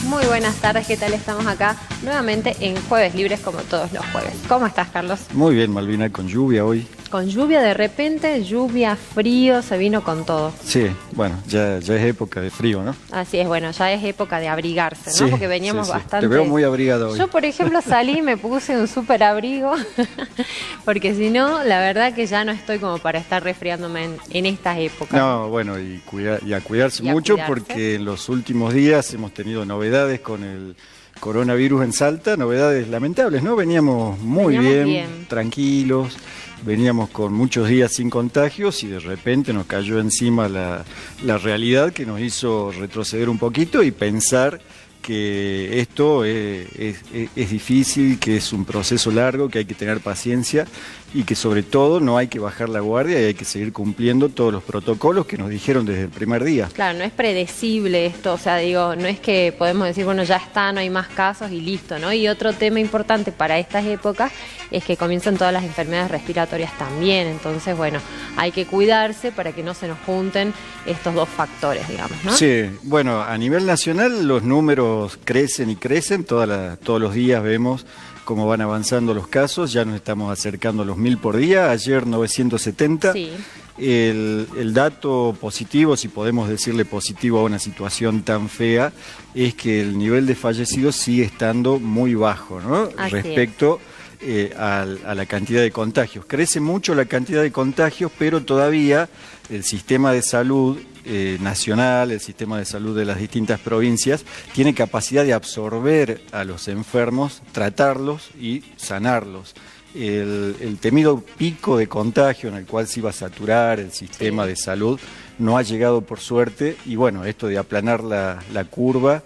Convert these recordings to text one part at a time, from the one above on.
Muy buenas tardes, ¿qué tal? Estamos acá nuevamente en Jueves Libres como todos los jueves. ¿Cómo estás, Carlos? Muy bien, Malvina, con lluvia hoy. Con lluvia de repente, lluvia, frío, se vino con todo. Sí, bueno, ya es época de frío, ¿no? Así es, bueno, ya es época de abrigarse, ¿no? Sí, porque veníamos sí. bastante... Te veo muy abrigado hoy. Yo, por ejemplo, salí y me puse un súper abrigo, porque si no, la verdad que ya no estoy como para estar resfriándome en estas épocas. No, bueno, y a cuidarse mucho porque en los últimos días hemos tenido novedades con el coronavirus en Salta, novedades lamentables, ¿no? Veníamos muy bien, tranquilos, veníamos con muchos días sin contagios y de repente nos cayó encima la realidad que nos hizo retroceder un poquito y pensar que esto es difícil, que es un proceso largo, que hay que tener paciencia y que sobre todo no hay que bajar la guardia y hay que seguir cumpliendo todos los protocolos que nos dijeron desde el primer día. Claro, no es predecible esto, o sea, digo, no es que podemos decir, bueno, ya está, no hay más casos y listo, ¿no? Y otro tema importante para estas épocas es que comienzan todas las enfermedades respiratorias también, entonces, bueno, hay que cuidarse para que no se nos junten estos dos factores, digamos, ¿no? Sí, bueno, a nivel nacional los números crecen y crecen, todos los días vemos cómo van avanzando los casos, ya nos estamos acercando a los 1000 por día, ayer 970. Sí. El dato positivo, si podemos decirle positivo a una situación tan fea, es que el nivel de fallecidos sigue estando muy bajo, ¿no? Así respecto a la cantidad de contagios. Crece mucho la cantidad de contagios, pero todavía el sistema de salud nacional, el sistema de salud de las distintas provincias, tiene capacidad de absorber a los enfermos, tratarlos y sanarlos. El temido pico de contagio en el cual se iba a saturar el sistema de salud no ha llegado por suerte y bueno, esto de aplanar la curva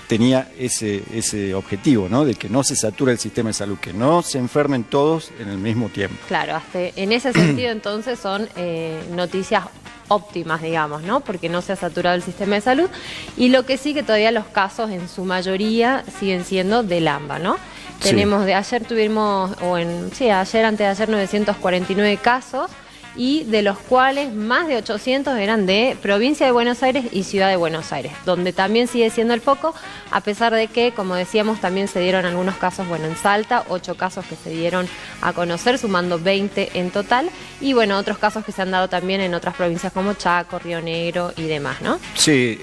tenía ese objetivo, ¿no? De que no se sature el sistema de salud, que no se enfermen todos en el mismo tiempo. Claro, hasta en ese sentido entonces son noticias óptimas, digamos, ¿no? Porque no se ha saturado el sistema de salud y lo que sí que todavía los casos en su mayoría siguen siendo del AMBA, ¿no? Sí. Tenemos ayer tuvimos, ayer, antes de ayer 949 casos y de los cuales más de 800 eran de provincia de Buenos Aires y ciudad de Buenos Aires, donde también sigue siendo el foco, a pesar de que, como decíamos, también se dieron algunos casos, bueno, en Salta, 8 casos que se dieron a conocer, sumando 20 en total, y bueno, otros casos que se han dado también en otras provincias como Chaco, Río Negro y demás, ¿no? Sí,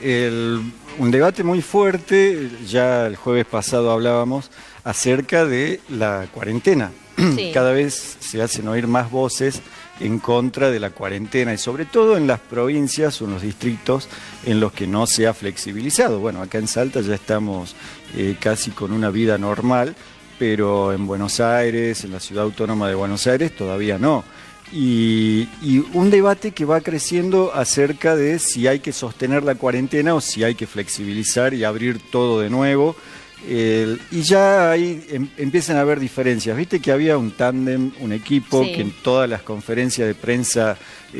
un debate muy fuerte, ya el jueves pasado hablábamos acerca de la cuarentena. Sí. Cada vez se hacen oír más voces en contra de la cuarentena y sobre todo en las provincias o en los distritos en los que no se ha flexibilizado. Bueno, acá en Salta ya estamos casi con una vida normal, pero en Buenos Aires, en la ciudad autónoma de Buenos Aires, todavía no. Y un debate que va creciendo acerca de si hay que sostener la cuarentena o si hay que flexibilizar y abrir todo de nuevo. Y ya ahí empiezan a haber diferencias. Viste que había un tándem, un equipo que en todas las conferencias de prensa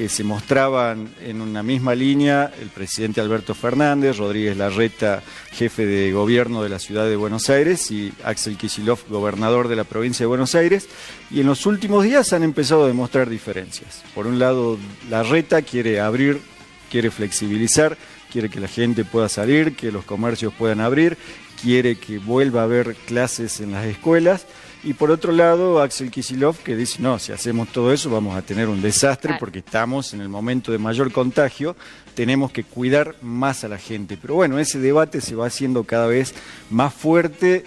se mostraban en una misma línea, el presidente Alberto Fernández, Rodríguez Larreta, jefe de gobierno de la ciudad de Buenos Aires, y Axel Kicillof, gobernador de la provincia de Buenos Aires, y en los últimos días han empezado a demostrar diferencias. Por un lado, Larreta quiere abrir, quiere flexibilizar, quiere que la gente pueda salir, que los comercios puedan abrir, quiere que vuelva a haber clases en las escuelas, y por otro lado Axel Kicillof que dice no, si hacemos todo eso vamos a tener un desastre porque estamos en el momento de mayor contagio, tenemos que cuidar más a la gente. Pero bueno, ese debate se va haciendo cada vez más fuerte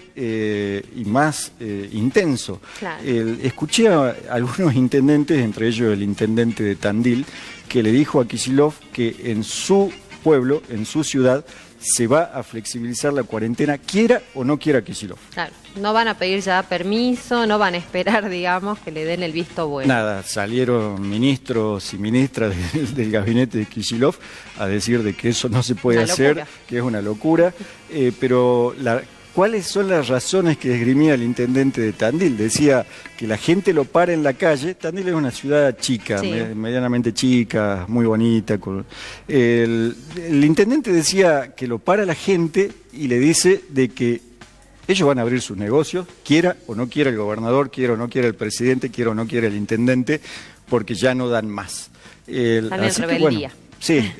y más intenso. Claro. Escuché a algunos intendentes, entre ellos el intendente de Tandil, que le dijo a Kicillof que en su pueblo, en su ciudad, se va a flexibilizar la cuarentena, quiera o no quiera Kicillof. Claro, no van a pedir ya permiso, no van a esperar, digamos, que le den el visto bueno. Nada, salieron ministros y ministras del gabinete de Kicillof a decir de que eso no se puede hacer, que es una locura, pero ¿cuáles son las razones que esgrimía el intendente de Tandil? Decía que la gente lo para en la calle. Tandil es una ciudad chica, medianamente chica, muy bonita. El intendente decía que lo para la gente y le dice de que ellos van a abrir sus negocios, quiera o no quiera el gobernador, quiera o no quiera el presidente, quiera o no quiera el intendente, porque ya no dan más. También rebeldía. Sí,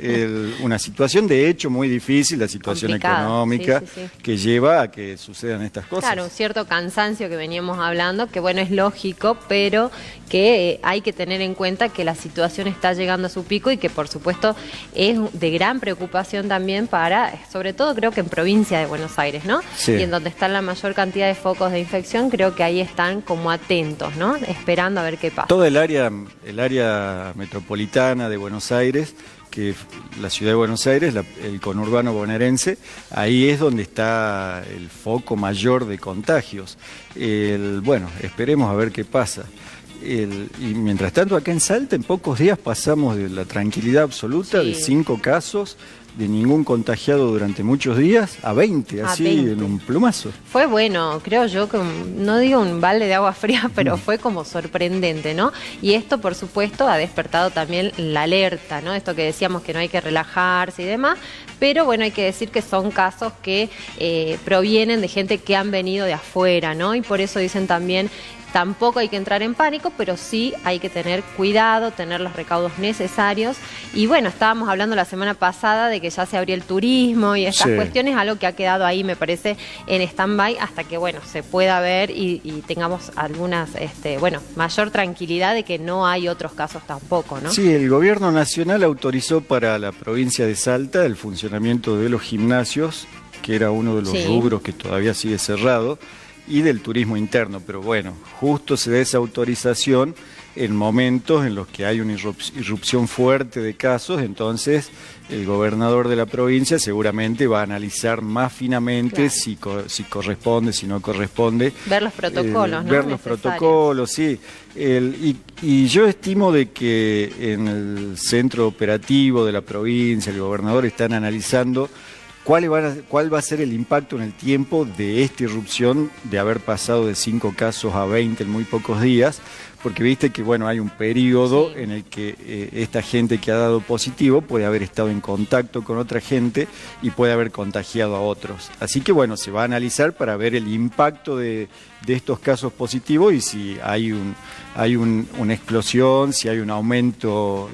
una situación de hecho muy difícil, la situación económica que lleva a que sucedan estas cosas. Claro, un cierto cansancio que veníamos hablando, que bueno, es lógico, pero que hay que tener en cuenta que la situación está llegando a su pico y que por supuesto es de gran preocupación también para, sobre todo creo que en provincia de Buenos Aires, ¿no? Sí. Y en donde están la mayor cantidad de focos de infección, creo que ahí están como atentos, ¿no? Esperando a ver qué pasa. Todo el área metropolitana de Buenos Aires, que la ciudad de Buenos Aires, el conurbano bonaerense, ahí es donde está el foco mayor de contagios. Bueno, esperemos a ver qué pasa. Y mientras tanto, acá en Salta, en pocos días pasamos de la tranquilidad absoluta de 5 casos, de ningún contagiado durante muchos días, a 20, así 20. En un plumazo. Fue bueno, creo yo, que no digo un balde de agua fría, pero fue como sorprendente, ¿no? Y esto, por supuesto, ha despertado también la alerta, ¿no? Esto que decíamos que no hay que relajarse y demás, pero bueno, hay que decir que son casos que provienen de gente que han venido de afuera, ¿no? Y por eso dicen también, tampoco hay que entrar en pánico, pero sí hay que tener cuidado, tener los recaudos necesarios. Y bueno, estábamos hablando la semana pasada de que ya se abrió el turismo y estas cuestiones, algo que ha quedado ahí, me parece, en stand-by hasta que, bueno, se pueda ver y tengamos algunas, mayor tranquilidad de que no hay otros casos tampoco, ¿no? Sí, el gobierno nacional autorizó para la provincia de Salta el funcionamiento de los gimnasios, que era uno de los rubros que todavía sigue cerrado, y del turismo interno, pero bueno, justo se da esa autorización en momentos en los que hay una irrupción fuerte de casos, entonces el gobernador de la provincia seguramente va a analizar más finamente si corresponde, si no corresponde. Ver los protocolos, ¿no? Ver los protocolos, sí. Y yo estimo de que en el centro operativo de la provincia, el gobernador están analizando ¿cuál va a ser el impacto en el tiempo de esta irrupción de haber pasado de 5 casos a 20 en muy pocos días? Porque viste que bueno, hay un periodo en el que esta gente que ha dado positivo puede haber estado en contacto con otra gente y puede haber contagiado a otros. Así que bueno, se va a analizar para ver el impacto de estos casos positivos y si hay una explosión, si hay un aumento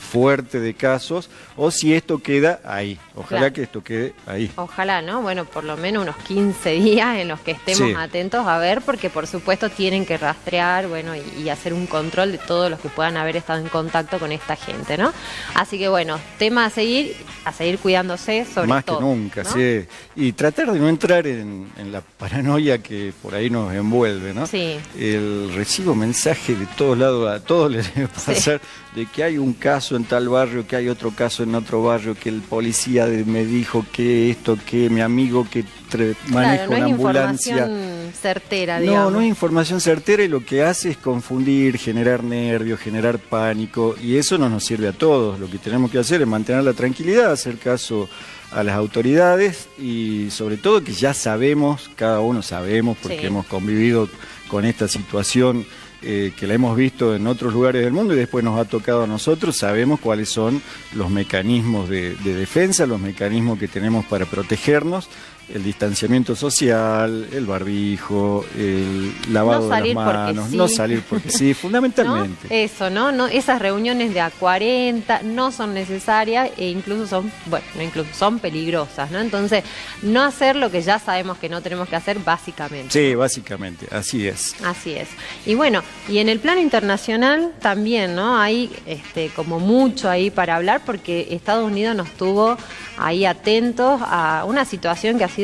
fuerte de casos o si esto queda ahí. Ojalá que esto quede ahí. Ojalá, ¿no? Bueno, por lo menos unos 15 días en los que estemos atentos a ver, porque por supuesto tienen que rastrear, bueno, y hacer un control de todos los que puedan haber estado en contacto con esta gente, ¿no? Así que bueno, tema a seguir cuidándose sobre todo. Más que nunca, ¿no? Sí. Y tratar de no entrar en la paranoia que por ahí nos envuelve, ¿no? Sí. Recibo mensajes de todos lados, a todos les debe pasar, de que hay un caso en tal barrio, que hay otro caso en otro barrio, que el policía me dijo que esto, que mi amigo que maneja una ambulancia. No es información certera, digamos. No es información certera y lo que hace es confundir, generar nervios, generar pánico y eso no nos sirve a todos. Lo que tenemos que hacer es mantener la tranquilidad, hacer caso a las autoridades y sobre todo que ya sabemos, cada uno sabemos porque hemos convivido con esta situación que la hemos visto en otros lugares del mundo y después nos ha tocado a nosotros, sabemos cuáles son los mecanismos de defensa, los mecanismos que tenemos para protegernos, el distanciamiento social, el barbijo, el lavado de las manos, no salir porque sí, fundamentalmente. ¿No? Eso, ¿no? Esas reuniones de A40 no son necesarias e incluso son peligrosas, ¿no? Entonces, no hacer lo que ya sabemos que no tenemos que hacer básicamente. Sí, básicamente, así es. Así es. Y bueno, y en el plano internacional también, ¿no? Hay como mucho ahí para hablar porque Estados Unidos nos tuvo ahí atentos a una situación que ha sido,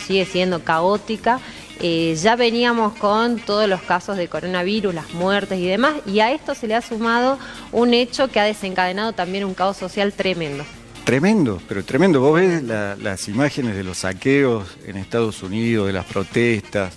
sigue siendo caótica. Ya veníamos con todos los casos de coronavirus, las muertes y demás, y a esto se le ha sumado un hecho que ha desencadenado también un caos social tremendo. Tremendo, pero tremendo. Vos ves las imágenes de los saqueos en Estados Unidos, de las protestas,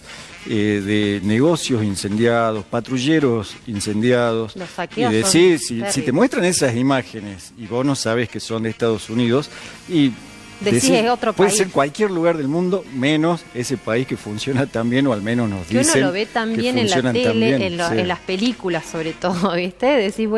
de negocios incendiados, patrulleros incendiados. Los saqueos si te muestran esas imágenes y vos no sabés que son de Estados Unidos y decís es otro puede país. Ser cualquier lugar del mundo menos ese país que funciona tan bien o al menos nos dicen que uno lo ve también en la tele, en las películas sobre todo, ¿viste? Decís,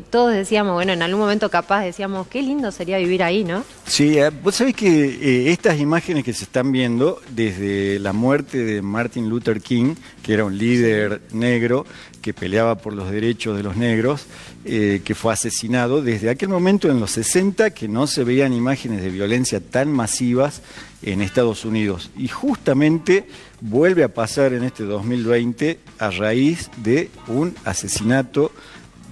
todos decíamos, en algún momento capaz decíamos, qué lindo sería vivir ahí, ¿no? Sí, vos sabés que estas imágenes que se están viendo desde la muerte de Martin Luther King, que era un líder negro, que peleaba por los derechos de los negros, que fue asesinado desde aquel momento en los 60, que no se veían imágenes de violencia tan masivas en Estados Unidos. Y justamente vuelve a pasar en este 2020 a raíz de un asesinato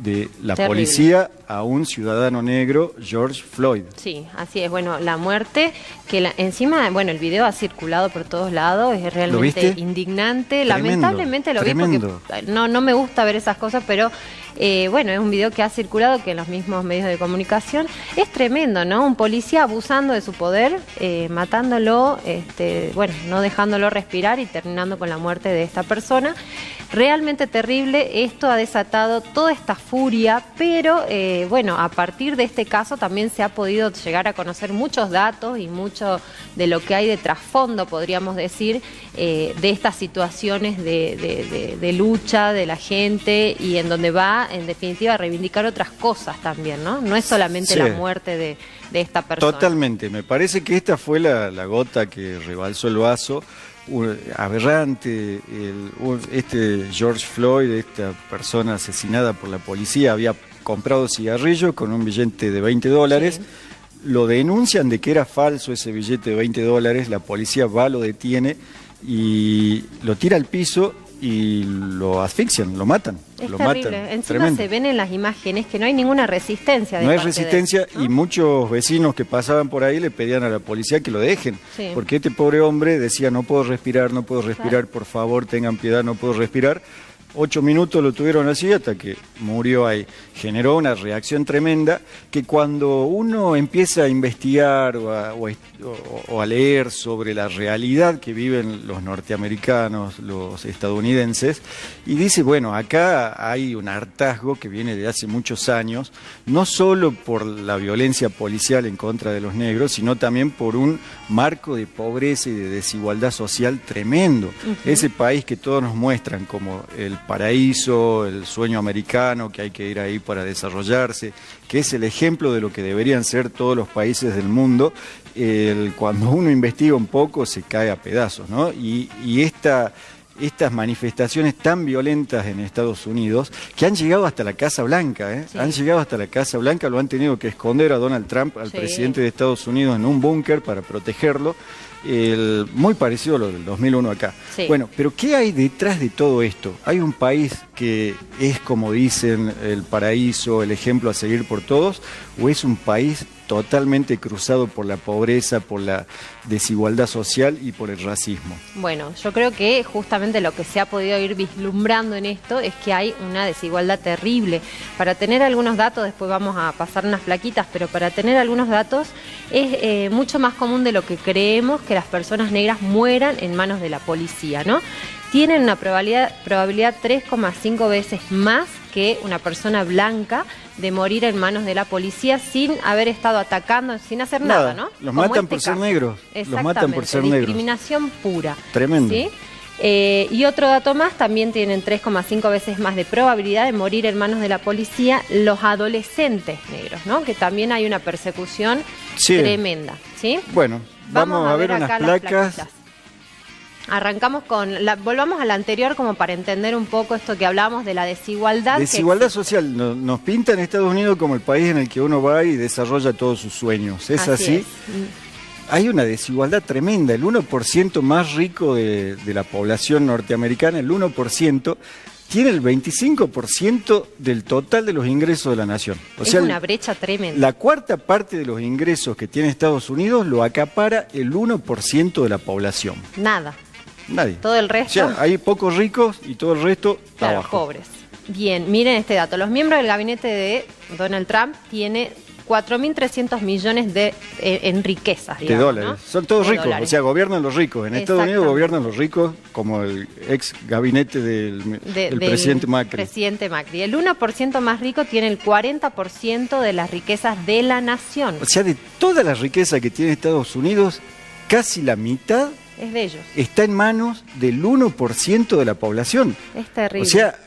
de la Terrible. policía a un ciudadano negro, George Floyd. Sí, así es. Bueno, la muerte, que encima, bueno, el video ha circulado por todos lados, es realmente indignante. Tremendo, Lamentablemente lo tremendo. vi porque no me gusta ver esas cosas, pero bueno, es un video que ha circulado, que en los mismos medios de comunicación es tremendo, ¿no? Un policía abusando de su poder, matándolo, bueno, no dejándolo respirar y terminando con la muerte de esta persona. Realmente terrible. Esto ha desatado toda esta furia, pero bueno, a partir de este caso también se ha podido llegar a conocer muchos datos y mucho de lo que hay de trasfondo, podríamos decir, de estas situaciones de lucha de la gente, y en donde va, en definitiva, a reivindicar otras cosas también, ¿no? No es solamente Sí. la muerte de esta persona. Totalmente. Me parece que esta fue la gota que rebalsó el vaso. Aberrante, este George Floyd, esta persona asesinada por la policía, había comprado cigarrillos con un billete de $20, Sí. Lo denuncian de que era falso ese billete de $20, la policía va, lo detiene y lo tira al piso y lo asfixian, lo matan. Es lo terrible. matan. Encima Tremendo. se ven en las imágenes que no hay ninguna resistencia. No hay resistencia, ¿no? y muchos vecinos que pasaban por ahí le pedían a la policía que lo dejen, Sí. porque este pobre hombre decía: no puedo respirar, Claro. por favor, tengan piedad, no puedo respirar. 8 minutos lo tuvieron así hasta que murió ahí. Generó una reacción tremenda que cuando uno empieza a investigar o a leer sobre la realidad que viven los norteamericanos, los estadounidenses, y dice, bueno, acá hay un hartazgo que viene de hace muchos años, no solo por la violencia policial en contra de los negros, sino también por un marco de pobreza y de desigualdad social tremendo. Ese país que todos nos muestran como el paraíso, el sueño americano, que hay que ir ahí para desarrollarse, que es el ejemplo de lo que deberían ser todos los países del mundo, cuando uno investiga un poco se cae a pedazos, ¿no? Y estas manifestaciones tan violentas en Estados Unidos, que han llegado hasta la Casa Blanca, Sí. han llegado hasta la Casa Blanca, lo han tenido que esconder a Donald Trump, al Sí. presidente de Estados Unidos, en un búnker para protegerlo. Muy parecido a lo del 2001 acá. Sí. Bueno, pero ¿qué hay detrás de todo esto? Hay un país que es, como dicen, el paraíso, el ejemplo a seguir por todos, o es un país totalmente cruzado por la pobreza, por la desigualdad social y por el racismo? Bueno, yo creo que justamente lo que se ha podido ir vislumbrando en esto es que hay una desigualdad terrible. Para tener algunos datos, después vamos a pasar unas plaquitas, pero para tener algunos datos es mucho más común de lo que creemos que las personas negras mueran en manos de la policía, ¿no? Tienen una probabilidad 3,5 veces más que una persona blanca de morir en manos de la policía sin haber estado atacando, sin hacer nada, ¿no? Los Como matan este por ser caso. negros. Los matan por ser Exactamente, negros. discriminación pura. Tremendo. ¿Sí? Y otro dato más, también tienen 3,5 veces más de probabilidad de morir en manos de la policía los adolescentes negros, ¿no? Que también hay una persecución Sí. tremenda, ¿sí? Bueno, vamos a ver unas acá las placas. plaquitas. Arrancamos volvamos a la anterior como para entender un poco esto que hablábamos de la desigualdad. Desigualdad social. Nos pintan Estados Unidos como el país en el que uno va y desarrolla todos sus sueños. ¿Es así? Hay una desigualdad tremenda. El 1% más rico de la población norteamericana, el 1%, tiene el 25% del total de los ingresos de la nación. Es una brecha tremenda. La cuarta parte de los ingresos que tiene Estados Unidos lo acapara el 1% de la población. Nada. Nadie. Todo el resto. O sea, hay pocos ricos y todo el resto Claro, abajo. pobres. Bien, miren este dato. Los miembros del gabinete de Donald Trump tienen 4.300 millones en riquezas, De digamos, dólares. ¿no? Son todos De ricos, dólares. o sea, gobiernan los ricos. En Estados Unidos Exactamente. gobiernan los ricos, como el ex gabinete del presidente Macri. Presidente Macri. El 1% más rico tiene el 40% de las riquezas de la nación. O sea, de toda la riqueza que tiene Estados Unidos, casi la mitad Es de ellos. está en manos del 1% de la población. Es terrible. O sea,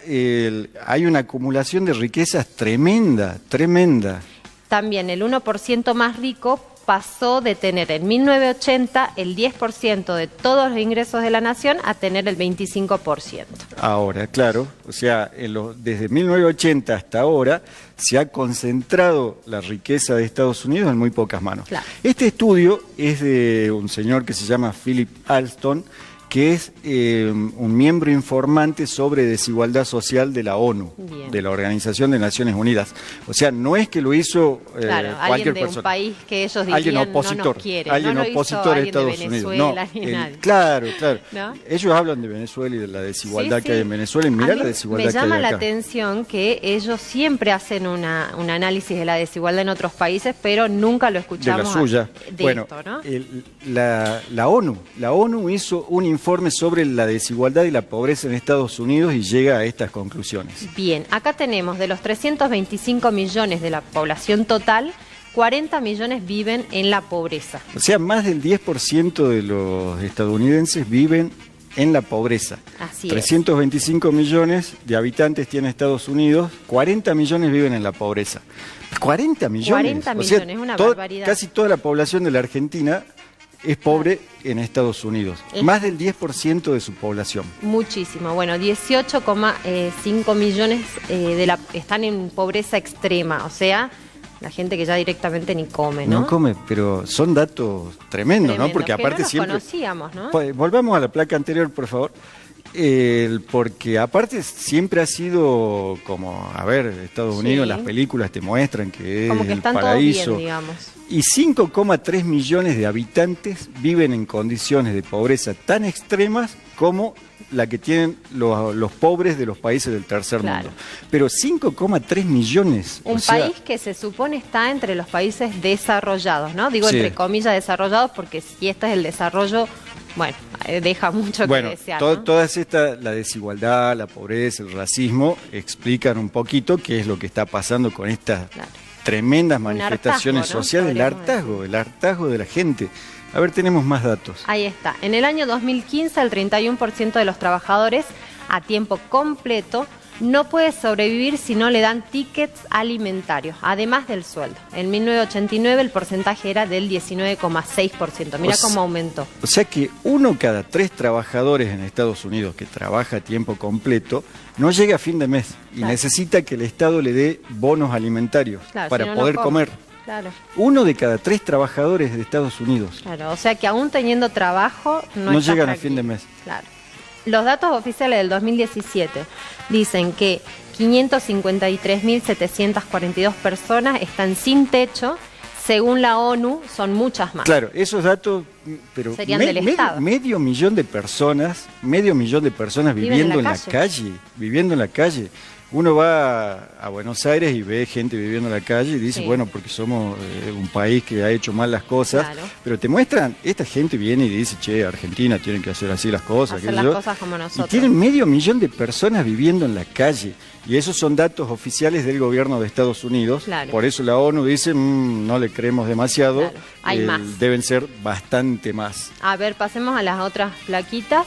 hay una acumulación de riquezas tremenda, tremenda. También el 1% más rico pasó de tener en 1980 el 10% de todos los ingresos de la nación a tener el 25%. Ahora, claro, o sea, desde 1980 hasta ahora se ha concentrado la riqueza de Estados Unidos en muy pocas manos. Claro. Este estudio es de un señor que se llama Philip Alston, que es un miembro informante sobre desigualdad social de la ONU, Bien. de la Organización de Naciones Unidas. O sea, no es que lo hizo claro, cualquier alguien de persona. Un país que ellos dirían Alguien opositor, no nos quiere, alguien no lo opositor hizo de Estados alguien de Unidos. Venezuela, No, ni nadie. Claro, claro. ¿No? Ellos hablan de Venezuela y de la desigualdad Sí, que hay en Venezuela, y mirá la desigualdad que hay acá. Me llama la atención que ellos siempre hacen un análisis de la desigualdad en otros países, pero nunca lo escuchamos de la suya. Bueno, esto, ¿no? la ONU hizo un informe sobre la desigualdad y la pobreza en Estados Unidos y llega a estas conclusiones. Bien, acá tenemos de los 325 millones de la población total, 40 millones viven en la pobreza. O sea, más del 10% de los estadounidenses viven en la pobreza. Así 325 millones de habitantes tiene Estados Unidos, 40 millones viven en la pobreza. 40 millones. 40 millones, es una barbaridad. Casi toda la población de la Argentina es pobre en Estados Unidos. Más del 10% de su población. Muchísimo. Bueno, 18,5 millones están en pobreza extrema, o sea, la gente que ya directamente ni come, ¿no? No come, pero son datos tremendos, ¿no? Porque que aparte no los siempre conocíamos, ¿no? Volvamos a la placa anterior, por favor. Porque aparte siempre ha sido como, a ver, Estados Unidos, las películas te muestran que es como que el están paraíso. todos bien, digamos. Y 5,3 millones de habitantes viven en condiciones de pobreza tan extremas como la que tienen los pobres de los países del tercer mundo. Pero 5,3 millones. Un país que se supone está entre los países desarrollados, ¿no? Digo entre comillas desarrollados porque si este es el desarrollo, bueno, deja mucho que desear. ¿no? Todas estas, la desigualdad, la pobreza, el racismo, explican un poquito qué es lo que está pasando con estas tremendas manifestaciones sociales, el hartazgo de la gente. A ver, tenemos más datos. Ahí está. En el año 2015, el 31% de los trabajadores a tiempo completo no puede sobrevivir si no le dan tickets alimentarios, además del sueldo. En 1989 el porcentaje era del 19,6%. Mira cómo aumentó. O sea que 1 cada 3 trabajadores en Estados Unidos que trabaja a tiempo completo no llega a fin de mes y necesita que el Estado le dé bonos alimentarios para poder comer. Claro. 1 de cada 3 trabajadores de Estados Unidos. Claro, o sea que aún teniendo trabajo no llegan a fin de mes. Claro. Los datos oficiales del 2017 dicen que 553.742 personas están sin techo. Según la ONU, son muchas más. Claro, esos datos, pero serían del Estado. Medio millón de personas viviendo en la calle. Uno va a Buenos Aires y ve gente viviendo en la calle y dice, bueno, porque somos un país que ha hecho mal las cosas, pero te muestran, esta gente viene y dice, che, Argentina tienen que hacer así las cosas. Hacer las cosas como nosotros. Y tienen medio millón de personas viviendo en la calle. Y esos son datos oficiales del gobierno de Estados Unidos. Por eso la ONU dice, no le creemos demasiado, hay más. Deben ser bastante más. A ver, pasemos a las otras plaquitas.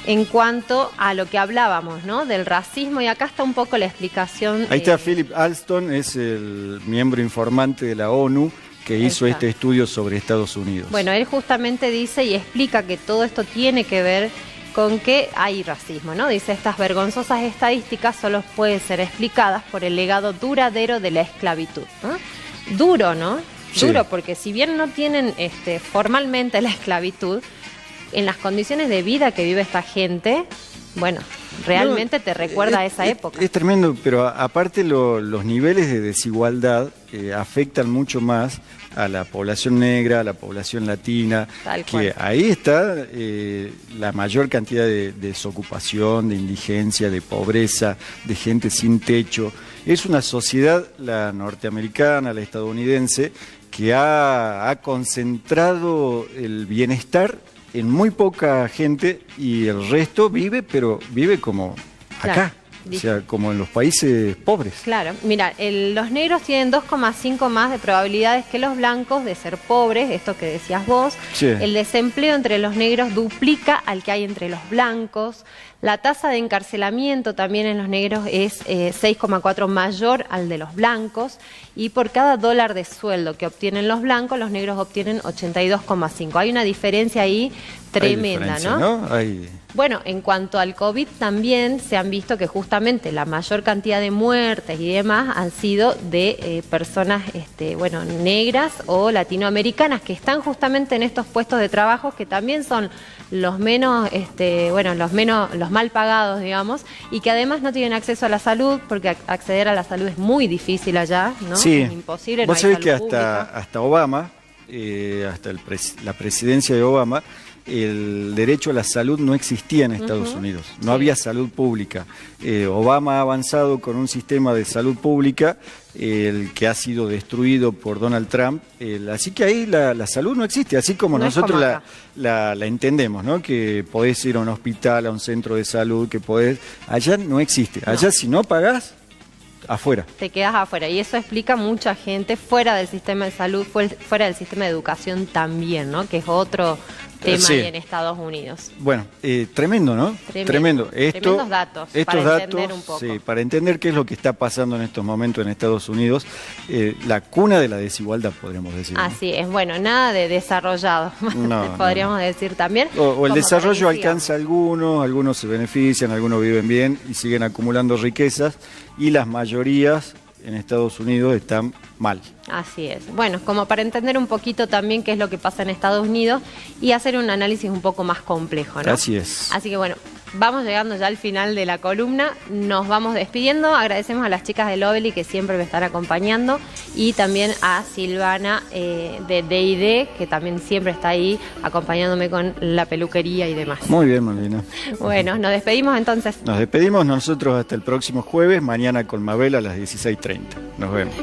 En cuanto a lo que hablábamos, ¿no? Del racismo, y acá está un poco la explicación. Ahí está Philip Alston, es el miembro informante de la ONU que hizo este estudio sobre Estados Unidos. Bueno, él justamente dice y explica que todo esto tiene que ver con que hay racismo, ¿no? Dice, estas vergonzosas estadísticas solo pueden ser explicadas por el legado duradero de la esclavitud, ¿no? Duro, ¿no? Duro, porque si bien no tienen formalmente la esclavitud, en las condiciones de vida que vive esta gente, bueno, realmente te recuerda a esa época. Es tremendo, pero aparte los niveles de desigualdad afectan mucho más a la población negra, a la población latina, que ahí está la mayor cantidad de desocupación, de indigencia, de pobreza, de gente sin techo. Es una sociedad, la norteamericana, la estadounidense, que ha concentrado el bienestar en muy poca gente y el resto vive, pero vive como acá. o sea, como en los países pobres. Claro, mira, los negros tienen 2,5 más de probabilidades que los blancos de ser pobres, esto que decías vos. Sí. El desempleo entre los negros duplica al que hay entre los blancos. La tasa de encarcelamiento también en los negros es 6,4 mayor al de los blancos. Y por cada dólar de sueldo que obtienen los blancos, los negros obtienen 82,5. Hay una diferencia ahí tremenda, ¿no? Bueno, en cuanto al COVID también se han visto que justamente la mayor cantidad de muertes y demás han sido de personas negras o latinoamericanas que están justamente en estos puestos de trabajo que también son los menos, los mal pagados, digamos, y que además no tienen acceso a la salud, porque acceder a la salud es muy difícil allá, ¿no? Sí. Es imposible. Vos sabés que hasta Obama, hasta la presidencia de Obama, el derecho a la salud no existía en Estados Unidos, no había salud pública. Obama ha avanzado con un sistema de salud pública, el que ha sido destruido por Donald Trump, así que ahí la salud no existe, así como no nosotros la entendemos, ¿no? Que podés ir a un hospital, a un centro de salud, allá no existe, allá si no pagás, afuera. Te quedas afuera, y eso explica mucha gente fuera del sistema de salud, fuera del sistema de educación también, ¿no? Que es otro tema ahí en Estados Unidos. Bueno, tremendo, ¿no? Tremendo. Tremendos datos para entender un poco. Sí, para entender qué es lo que está pasando en estos momentos en Estados Unidos, la cuna de la desigualdad, podríamos decir. Así es, bueno, nada de desarrollado, podríamos decir también. O el desarrollo alcanza a algunos se benefician, algunos viven bien y siguen acumulando riquezas, y las mayorías en Estados Unidos están mal. Así es. Bueno, como para entender un poquito también qué es lo que pasa en Estados Unidos y hacer un análisis un poco más complejo, ¿no? Así es. Así que bueno, vamos llegando ya al final de la columna, nos vamos despidiendo, agradecemos a las chicas de Lovely que siempre me están acompañando, y también a Silvana de D&D, que también siempre está ahí acompañándome con la peluquería y demás. Muy bien, Malvina. Bueno, nos despedimos entonces. Nos despedimos nosotros hasta el próximo jueves, mañana con Mabel a las 16:30. Nos vemos.